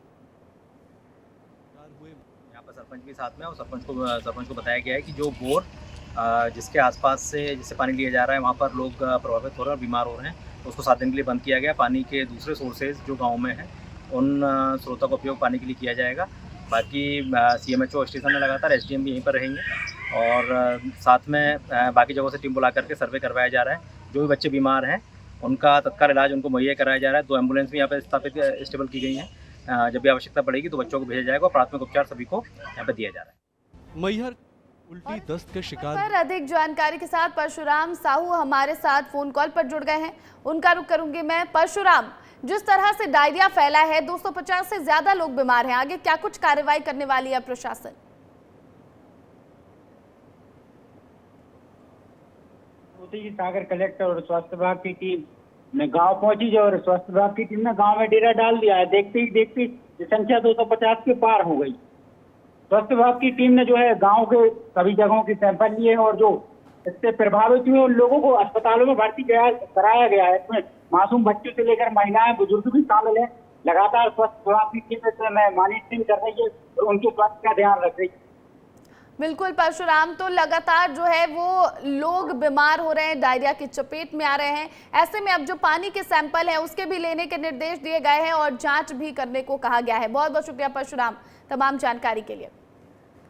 यहाँ पर सरपंच के साथ में और सरपंच को बताया गया है कि जो बोर जिसके आसपास से जिससे पानी लिया जा रहा है वहाँ पर लोग प्रभावित हो रहे हैं और बीमार हो रहे हैं, तो उसको 7 दिन के लिए बंद किया गया। पानी के दूसरे सोर्सेज जो गाँव में हैं उन स्रोतों का उपयोग पानी के लिए किया जाएगा। बाकी सीएमएचओ स्टेशन में लगातार एसडीएम भी यहीं पर रहेंगे और साथ में बाकी जगहों से टीम बुला करके सर्वे करवाया जा रहा है। जो भी बच्चे बीमार हैं उनका तत्काल इलाज उनको मुहैया कराया जा रहा है। 2 एम्बुलेंस भी यहाँ पर स्थापित स्टेबल की गई हैं। जब भी आवश्यकता पड़ेगी तो बच्चों को भेजा जाएगा और प्राथमिक उपचार सभी को यहाँ पर दिया जा रहा है। मैहर उल्टी दस्त के शिकार। पर अधिक जानकारी के साथ परशुराम साहू हमारे साथ फोन कॉल पर जुड़ गए हैं, उनका रुख करूंगी मैं। परशुराम, जिस तरह से डायरिया फैला है, 250 से ज्यादा लोग बीमार हैं, आगे क्या कुछ कार्रवाई करने वाली है प्रशासन? सागर कलेक्टर और स्वास्थ्य विभाग की टीम ने गांव पहुंची और स्वास्थ्य विभाग की टीम ने गांव में डेरा डाल दिया है। देखते ही देखते संख्या 250 के पार हो गई। स्वास्थ्य विभाग की टीम ने जो है गांव के सभी जगहों की सैंपल लिए और जो इससे प्रभावित हुए उन लोगों को अस्पतालों में भर्ती कराया गया है। इसमें मासूम बच्चों से लेकर महिलाएं, बुजुर्ग भी शामिल हैं। लगातार स्वास्थ्य विभाग की टीम में मॉनिटरिंग कर रही है और उनके स्वास्थ्य का ध्यान रख रही है। बिल्कुल परशुराम, तो लगातार जो है वो लोग बीमार हो रहे हैं, डायरिया की चपेट में आ रहे हैं। ऐसे में अब जो पानी के सैंपल हैं उसके भी लेने के निर्देश दिए गए हैं और जांच भी करने को कहा गया है। बहुत बहुत शुक्रिया परशुराम तमाम जानकारी के लिए।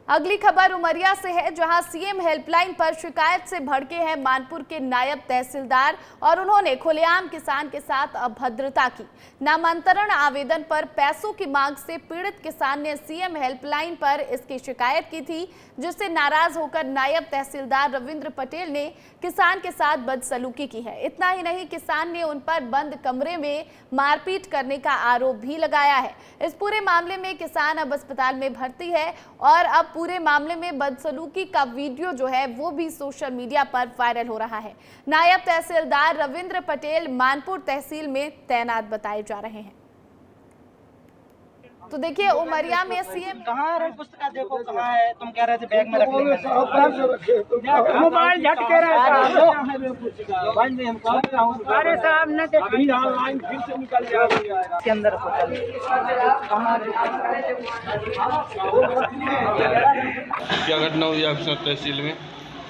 अगली खबर उमरिया से है, जहां सीएम हेल्पलाइन पर शिकायत से भड़के हैं मानपुर के नायब तहसीलदार और उन्होंने खुलेआम किसान के साथ अभद्रता की। नामांतरण आवेदन पर पैसों की मांग से पीड़ित किसान ने सीएम हेल्पलाइन पर इसकी शिकायत की थी, जिससे नाराज होकर नायब तहसीलदार रविंद्र पटेल ने किसान के साथ बदसलूकी की है। इतना ही नहीं, किसान ने उन पर बंद कमरे में मारपीट करने का आरोप भी लगाया है। इस पूरे मामले में किसान अब अस्पताल में भर्ती है और अब पूरे मामले में बदसलूकी का वीडियो जो है वो भी सोशल मीडिया पर वायरल हो रहा है। नायब तहसीलदार रविंद्र पटेल मानपुर तहसील में तैनात बताए जा रहे हैं। तो देखिए उमरिया में सीएम कहाँ है पुस्तक, देखो कहाँ है, तुम कह रहे थे बैग में रख लेंगे, मोबाइल झटके रहा अरे साहब ने फिर से निकल गया के अंदर। क्या घटना हुई आपके साथ तहसील में?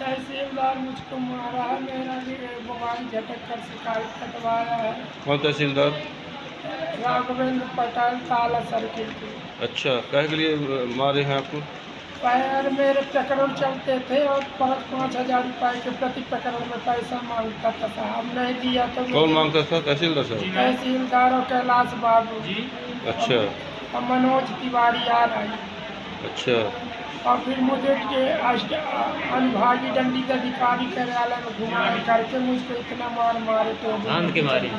तहसीलदार मुझको मारा है, मेरा मोबाइल झटक कर शिकायत कटवाया है। कौन तहसीलदार? राघवेंद्र पटेल, ताला सर्किल के। अच्छा, कहे के लिए मारे हैं आपको? पैर मेरे पेट्रोल चलते थे और 5,000 रुपए के प्रति पेट्रोल में पैसा मांगता था साहब, नहीं दिया तो। कौन मांगता था? तहसीलदार साहब? तहसीलदार और कैलाश बाबू। अच्छा। और मनोज तिवारी आ रहा है। अच्छा। और फिर मुझे अनुभागीय दंडित अधिकारी कार्यालय में घुमा करके मुझको इतना मारे तो के मारे।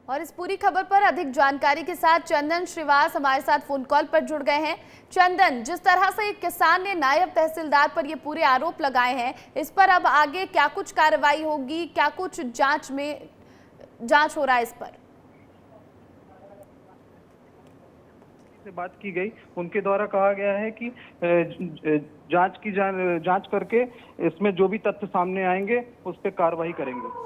और इस पूरी खबर पर अधिक जानकारी के साथ चंदन श्रीवास हमारे साथ फोन कॉल पर जुड़ गए हैं। चंदन, जिस तरह से एक किसान ने नायब तहसीलदार पर ये पूरे आरोप लगाए हैं, इस पर अब आगे क्या कुछ कार्रवाई होगी, क्या कुछ जांच हो रहा है इस पर? से बात की गई, उनके द्वारा कहा गया है कि जांच करके इसमें जो भी तथ्य सामने आएंगे उस पर कार्रवाई करेंगे।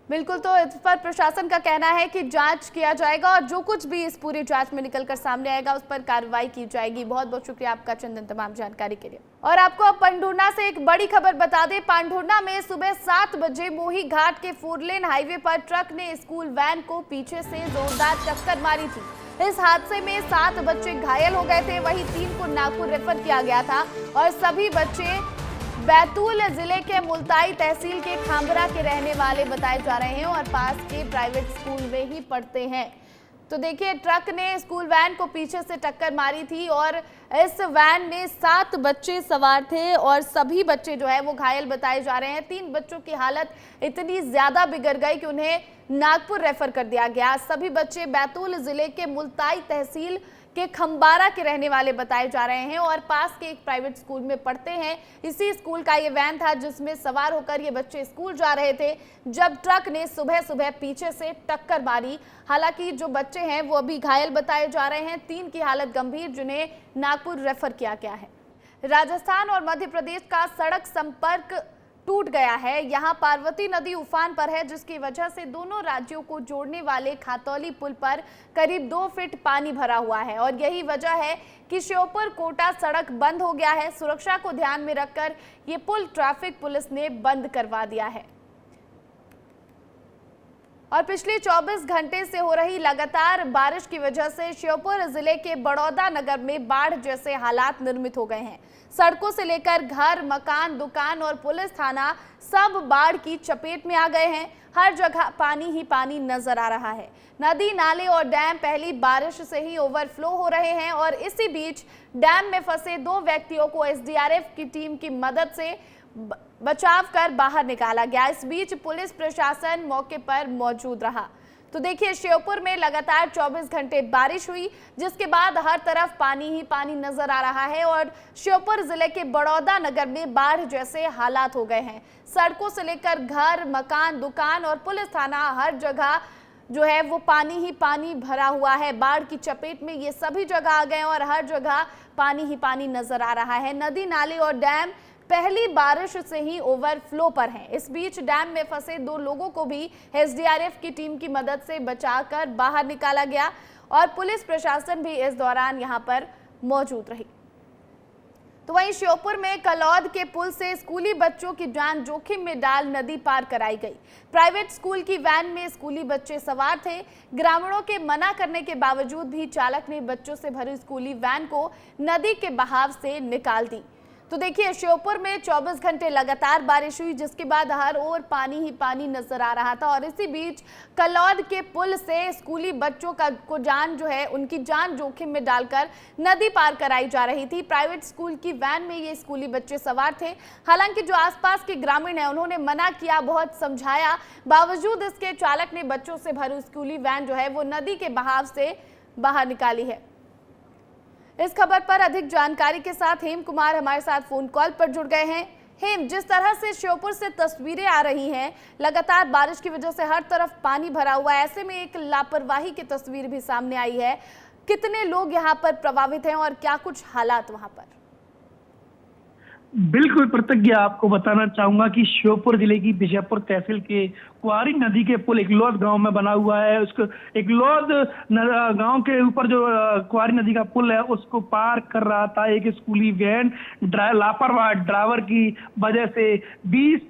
बिल्कुल, तो इस पर प्रशासन का कहना है कि जांच किया जाएगा और जो कुछ भी इस पूरी जांच में निकलकर सामने आएगा उस पर कार्रवाई की जाएगी। बहुत बहुत शुक्रिया आपका चंदन तमाम जानकारी के लिए। और आपको अब पांढुर्णा से एक बड़ी खबर बता दें। पांढुर्णा में सुबह 7 बजे मोही घाट के 4 लेन हाईवे पर ट्रक ने स्कूल वैन को पीछे से जोरदार टक्कर मारी थी। इस हादसे में 7 बच्चे घायल हो गए थे, वहीं 3 को नागपुर रेफर किया गया था और सभी बच्चे बैतूल जिले के मुल्ताई तहसील के खांबरा के रहने वाले बताए जा रहे हैं और पास के प्राइवेट स्कूल में ही पढ़ते हैं। तो देखिए, ट्रक ने स्कूल वैन को पीछे से टक्कर मारी थी और इस वैन में 7 बच्चे सवार थे और सभी बच्चे जो है वो घायल बताए जा रहे हैं। 3 बच्चों की हालत इतनी ज्यादा बिगड़ गई कि उन्हें नागपुर रेफर कर दिया गया। सभी बच्चे बैतूल जिले के मुल्ताई तहसील के खंबारा के रहने वाले बताए जा रहे हैं और पास के एक प्राइवेट स्कूल में पढ़ते हैं। इसी स्कूल का ये वैन था जिसमें सवार होकर ये बच्चे स्कूल जा रहे थे जब ट्रक ने सुबह सुबह पीछे से टक्कर मारी। हालांकि जो बच्चे हैं वो अभी घायल बताए जा रहे हैं, 3 की हालत गंभीर जिन्हें नागपुर रेफर किया गया है। राजस्थान और मध्य प्रदेश का सड़क संपर्क टूट गया है। यहां पार्वती नदी उफान पर है जिसकी वजह से दोनों राज्यों को जोड़ने वाले खातौली पुल पर करीब 2 फीट पानी भरा हुआ है और यही वजह है कि श्योपुर कोटा सड़क बंद हो गया है। सुरक्षा को ध्यान में रखकर ये पुल ट्रैफिक पुलिस ने बंद करवा दिया है। और पिछले 24 घंटे से हो रही लगातार बारिश की वजह से श्योपुर जिले के बड़ौदा नगर में बाढ़ जैसे हालात निर्मित हो गए हैं। सड़कों से लेकर घर, मकान, दुकान और पुलिस थाना सब बाढ़ की चपेट में आ गए हैं। हर जगह पानी ही पानी नजर आ रहा है। नदी, नाले और डैम पहली बारिश से ही ओवरफ्लो हो रहे हैं और इसी बीच डैम में फंसे 2 व्यक्तियों को एसडीआरएफ की टीम की मदद से बचाव कर बाहर निकाला गया। इस बीच पुलिस प्रशासन मौके पर मौजूद रहा। तो देखिए, श्योपुर में लगातार 24 घंटे बारिश हुई जिसके बाद हर तरफ पानी ही पानी नजर आ रहा है और श्योपुर जिले के बड़ौदा नगर में बाढ़ जैसे हालात हो गए हैं। सड़कों से लेकर घर, मकान, दुकान और पुलिस थाना हर जगह जो है वो पानी ही पानी भरा हुआ है। बाढ़ की चपेट में ये सभी जगह आ गए और हर जगह पानी ही पानी नजर आ रहा है। नदी, नाले और डैम पहली बारिश से ही ओवरफ्लो पर हैं। इस बीच डैम में फंसे 2 लोगों को भी एसडीआरएफ की टीम की मदद से बचाकर बाहर निकाला गया और पुलिस प्रशासन भी इस दौरान यहां पर मौजूद रही। तो वहीं श्योपुर में कलौद के पुल से स्कूली बच्चों की जान जोखिम में डाल नदी पार कराई गई। प्राइवेट स्कूल की वैन में स्कूली बच्चे सवार थे। ग्रामीणों के मना करने के बावजूद भी चालक ने बच्चों से भरी स्कूली वैन को नदी के बहाव से निकाल दी। तो देखिए, श्योपुर में 24 घंटे लगातार बारिश हुई जिसके बाद हर ओर पानी ही पानी नजर आ रहा था और इसी बीच कलौद के पुल से स्कूली बच्चों को जान जो है उनकी जान जोखिम में डालकर नदी पार कराई जा रही थी। प्राइवेट स्कूल की वैन में ये स्कूली बच्चे सवार थे। हालांकि जो आसपास के ग्रामीण हैं उन्होंने मना किया, बहुत समझाया, बावजूद इसके चालक ने बच्चों से भरी स्कूली वैन जो है वो नदी के बहाव से बाहर निकाली है। इस खबर पर अधिक जानकारी के साथ हेम कुमार हमारे साथ फोन कॉल पर जुड़ गए हैं। हेम, जिस तरह से श्योपुर से तस्वीरें आ रही हैं, लगातार बारिश की वजह से हर तरफ पानी भरा हुआ है, ऐसे में एक लापरवाही की तस्वीर भी सामने आई है। कितने लोग यहाँ पर प्रभावित हैं और क्या कुछ हालात वहाँ पर? बिल्कुल प्रतिज्ञा, आपको बताना चाहूंगा कि श्योपुर जिले की बिजयपुर तहसील के कुआरी नदी के पुल एकलौद गांव में बना हुआ है। उसको एकलौद गांव के ऊपर जो कुआरी नदी का पुल है उसको पार कर रहा था एक स्कूली वैन। लापरवाह ड्राइवर की वजह से 20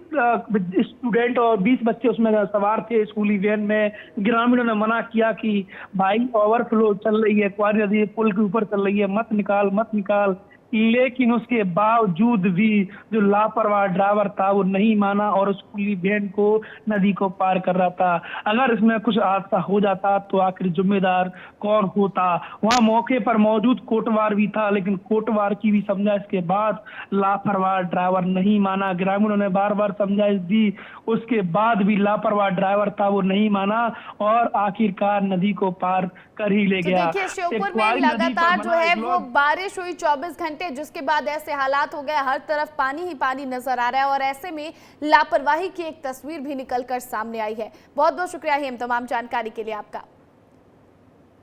स्टूडेंट और 20 बच्चे उसमें सवार थे स्कूली वैन में। ग्रामीणों ने मना किया कि भाई ओवरफ्लो चल रही है, कुआरी नदी पुल के ऊपर चल रही है, मत निकाल। लेकिन उसके बावजूद भी जो लापरवाह ड्राइवर था वो नहीं माना और उस खुली वैन को नदी को पार कर रहा था। अगर इसमें कुछ हादसा हो जाता तो आखिर जिम्मेदार कौन होता? वहां मौके पर मौजूद कोटवार भी था, लेकिन कोटवार की भी समझाइश के बाद लापरवाह ड्राइवर नहीं माना। ग्रामीणों ने बार बार समझाइश दी, उसके बाद भी लापरवाह ड्राइवर था वो नहीं माना और आखिरकार नदी को पार कर ही ले गया। देखिए श्योपुर में लगातार जो है वो बारिश हुई 24 घंटे, जिसके बाद ऐसे हालात हो गए, हर तरफ पानी ही पानी नजर आ रहा है और ऐसे में लापरवाही की एक तस्वीर भी निकलकर सामने आई है। बहुत बहुत शुक्रिया हेम तमाम जानकारी के लिए आपका।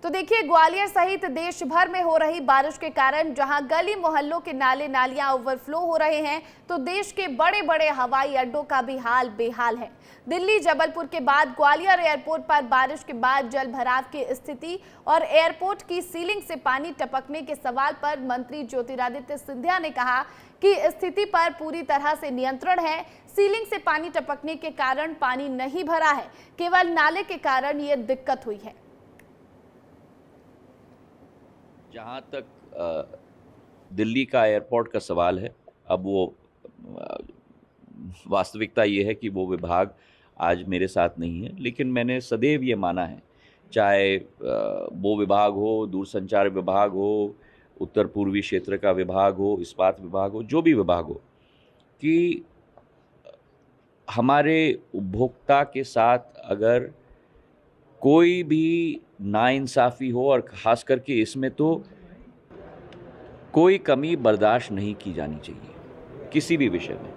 तो देखिए, ग्वालियर सहित देश भर में हो रही बारिश के कारण जहां गली मोहल्लों के नाले नालियां ओवरफ्लो हो रहे हैं, तो देश के बड़े बड़े हवाई अड्डों का भी हाल बेहाल है। दिल्ली जबलपुर के बाद ग्वालियर एयरपोर्ट पर बारिश के बाद जल भराव की स्थिति और एयरपोर्ट की सीलिंग से पानी टपकने के सवाल पर मंत्री ज्योतिरादित्य सिंधिया ने कहा कि स्थिति पर पूरी तरह से नियंत्रण है। सीलिंग से पानी टपकने के कारण पानी नहीं भरा है, केवल नाले के कारण ये दिक्कत हुई है। जहाँ तक दिल्ली का एयरपोर्ट का सवाल है, अब वो वास्तविकता ये है कि वो विभाग आज मेरे साथ नहीं है, लेकिन मैंने सदैव ये माना है, चाहे वो विभाग हो, दूरसंचार विभाग हो, उत्तर पूर्वी क्षेत्र का विभाग हो, इस्पात विभाग हो, जो भी विभाग हो, कि हमारे उपभोक्ता के साथ अगर कोई भी नाइंसाफ़ी हो और ख़ास करके इसमें तो कोई कमी बर्दाश्त नहीं की जानी चाहिए किसी भी विषय में।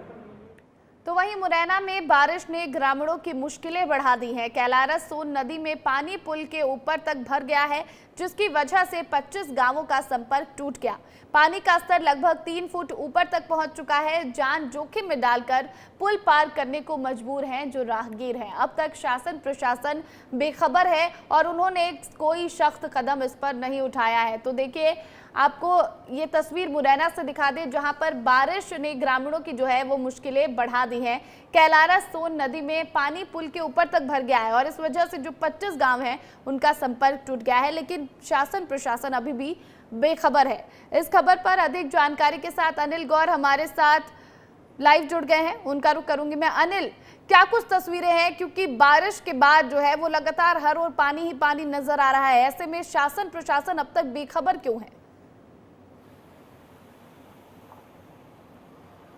तो वहीं मुरैना में बारिश ने ग्रामीणों की मुश्किलें बढ़ा दी हैं। कैलारस सोन नदी में पानी पुल के ऊपर तक भर गया है, जिसकी वजह से 25 गांवों का संपर्क टूट गया। पानी का स्तर लगभग 3 फुट ऊपर तक पहुंच चुका है। जान जोखिम में डालकर पुल पार करने को मजबूर हैं जो राहगीर हैं। अब तक शासन प्रशासन बेखबर है और उन्होंने कोई सख्त कदम इस पर नहीं उठाया है। तो देखिए, आपको ये तस्वीर मुरैना से दिखा दें, जहां पर बारिश ने ग्रामीणों की जो है वो मुश्किलें बढ़ा दी हैं। कैलारस सोन नदी में पानी पुल के ऊपर तक भर गया है और इस वजह से जो 25 गांव हैं उनका संपर्क टूट गया है, लेकिन शासन प्रशासन अभी भी बेखबर है। इस खबर पर अधिक जानकारी के साथ अनिल गौर हमारे साथ लाइव जुड़ गए हैं, उनका रुख करूंगी मैं। अनिल, क्या कुछ तस्वीरें हैं, क्योंकि बारिश के बाद जो है वो लगातार हर ओर पानी ही पानी नजर आ रहा है, ऐसे में शासन प्रशासन अब तक बेखबर क्यों है?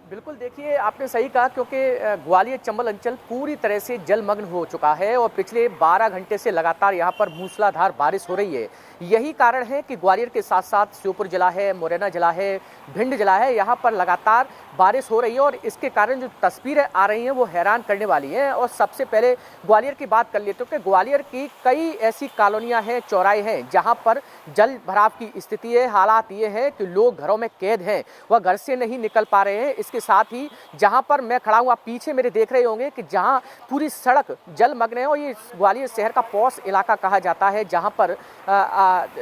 बिल्कुल, देखिए आपने सही कहा, क्योंकि ग्वालियर चंबल अंचल पूरी तरह से जलमग्न हो चुका है और पिछले 12 घंटे से लगातार यहाँ पर मूसलाधार बारिश हो रही है। यही कारण है कि ग्वालियर के साथ साथ श्योपुर जिला है, मुरैना जिला है, भिंड जिला है, यहाँ पर लगातार बारिश हो रही है और इसके कारण जो तस्वीरें आ रही हैं वो हैरान करने वाली हैं। और सबसे पहले ग्वालियर की बात कर लेते हो कि ग्वालियर की कई ऐसी कॉलोनियाँ हैं, चौराहे हैं, जहाँ पर जल भराव की स्थिति है। हालात ये है कि लोग घरों में कैद हैं, वह घर से नहीं निकल पा रहे हैं। इसके साथ ही जहां पर मैं खड़ा हूं, आप पीछे मेरे देख रहे होंगे कि जहां पूरी सड़क जलमग्न है और ये ग्वालियर शहर का पॉश इलाका कहा जाता है, जहां पर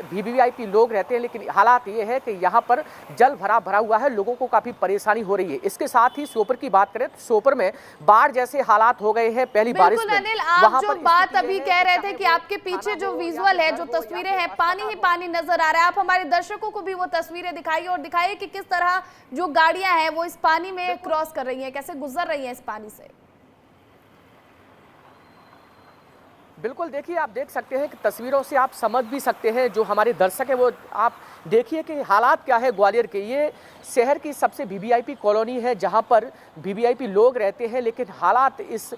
वीवीआईपी लोग रहते हैं। लेकिन हालात ये है कि यहाँ पर जल भरा हुआ है, लोगों को काफी परेशानी हो रही है। इसके साथ ही श्योपुर की बात करें तो श्योपुर में बाढ़ जैसे हालात हो गए हैं पहली बारिश में। अनिल, आप जो बात अभी कह रहे थे कि आपके पीछे जो विजुअल है, जो तस्वीरें हैं, पानी ही पानी नजर आ रहा है, आप हमारे दर्शकों को भी वो तस्वीरें दिखाइए और दिखाइए कि किस तरह जो गाड़ियां हैं वो इस पानी में क्रॉस कर रही हैं, कैसे गुजर रही हैं इस पानी से। बिल्कुल, देखिए आप देख सकते हैं कि तस्वीरों से आप समझ भी सकते हैं, जो हमारे दर्शक है वो आप देखिए कि हालात क्या है ग्वालियर के। ये शहर की सबसे वीवीआईपी कॉलोनी है जहां पर वीवीआईपी लोग रहते हैं, लेकिन हालात इस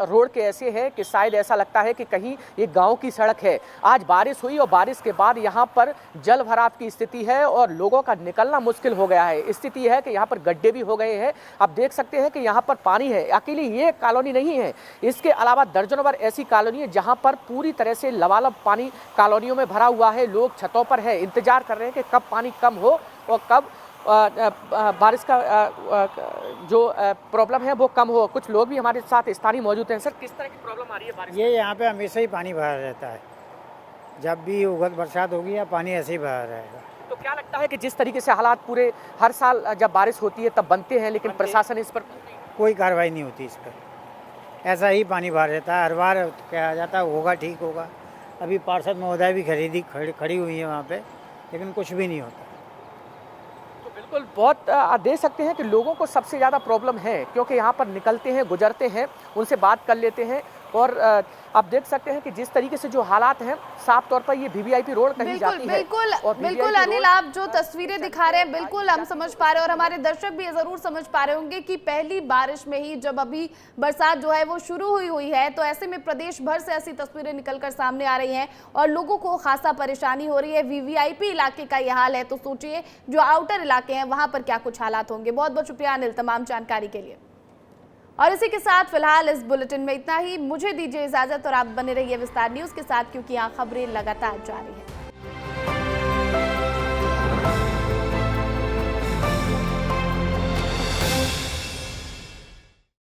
रोड के ऐसे हैं कि शायद ऐसा लगता है कि कहीं ये गांव की सड़क है। आज बारिश हुई और बारिश के बाद यहाँ पर जल भराव की स्थिति है और लोगों का निकलना मुश्किल हो गया है। स्थिति है कि यहाँ पर गड्ढे भी हो गए हैं। आप देख सकते हैं कि यहाँ पर पानी है। अकेली ये कॉलोनी नहीं है, इसके अलावा दर्जनों भर ऐसी कॉलोनी है जहाँ पर पूरी तरह से लबालब पानी कॉलोनियों में भरा हुआ है। लोग छतों पर है, इंतजार कर रहे हैं कि कब पानी कम हो और कब बारिश का जो प्रॉब्लम है वो कम हो। कुछ लोग भी हमारे साथ स्थानीय मौजूद हैं। सर, किस तरह की प्रॉब्लम आ रही है बारिश? ये यहाँ पे हमेशा ही पानी भरा रहता है, जब भी उगल बरसात होगी या पानी ऐसे ही भरा रहेगा। तो क्या लगता है कि जिस तरीके से हालात पूरे हर साल जब बारिश होती है तब बनते हैं, लेकिन प्रशासन इस पर कोई कार्रवाई नहीं होती इस पर, ऐसा ही पानी भरा रहता है। हर बार कहा जाता है होगा, ठीक होगा। अभी पार्षद महोदय भी खड़ी हुई है वहाँ पे, लेकिन कुछ भी नहीं होता। बिल्कुल, बहुत आप देख सकते हैं कि लोगों को सबसे ज़्यादा प्रॉब्लम है, क्योंकि यहाँ पर निकलते हैं, गुजरते हैं, उनसे बात कर लेते हैं और आप देख सकते हैं कि जिस तरीके से जो हालात हैं, साफ तौर पर ये वीवीआईपी रोड कहीं जाती है। बिल्कुल अनिल, आप जो तस्वीरें दिखा रहे हैं बिल्कुल हम समझ पा रहे हैं और हमारे दर्शक भी जरूर समझ पा रहे होंगे कि पहली बारिश में ही जब अभी बरसात जो है वो शुरू हुई है, तो ऐसे में प्रदेश भर से ऐसी तस्वीरें निकलकर सामने आ रही हैं और लोगों को खासा परेशानी हो रही है। वीवीआईपी इलाके का यह हाल है, तो सोचिए जो आउटर इलाके हैं वहां पर क्या कुछ हालात होंगे। बहुत बहुत शुक्रिया अनिल तमाम जानकारी के लिए। और इसी के साथ फिलहाल इस बुलेटिन में इतना ही। मुझे दीजिए इजाजत और आप बने रहिए विस्तार न्यूज के साथ, क्योंकि यहाँ खबरें लगातार जारी हैं।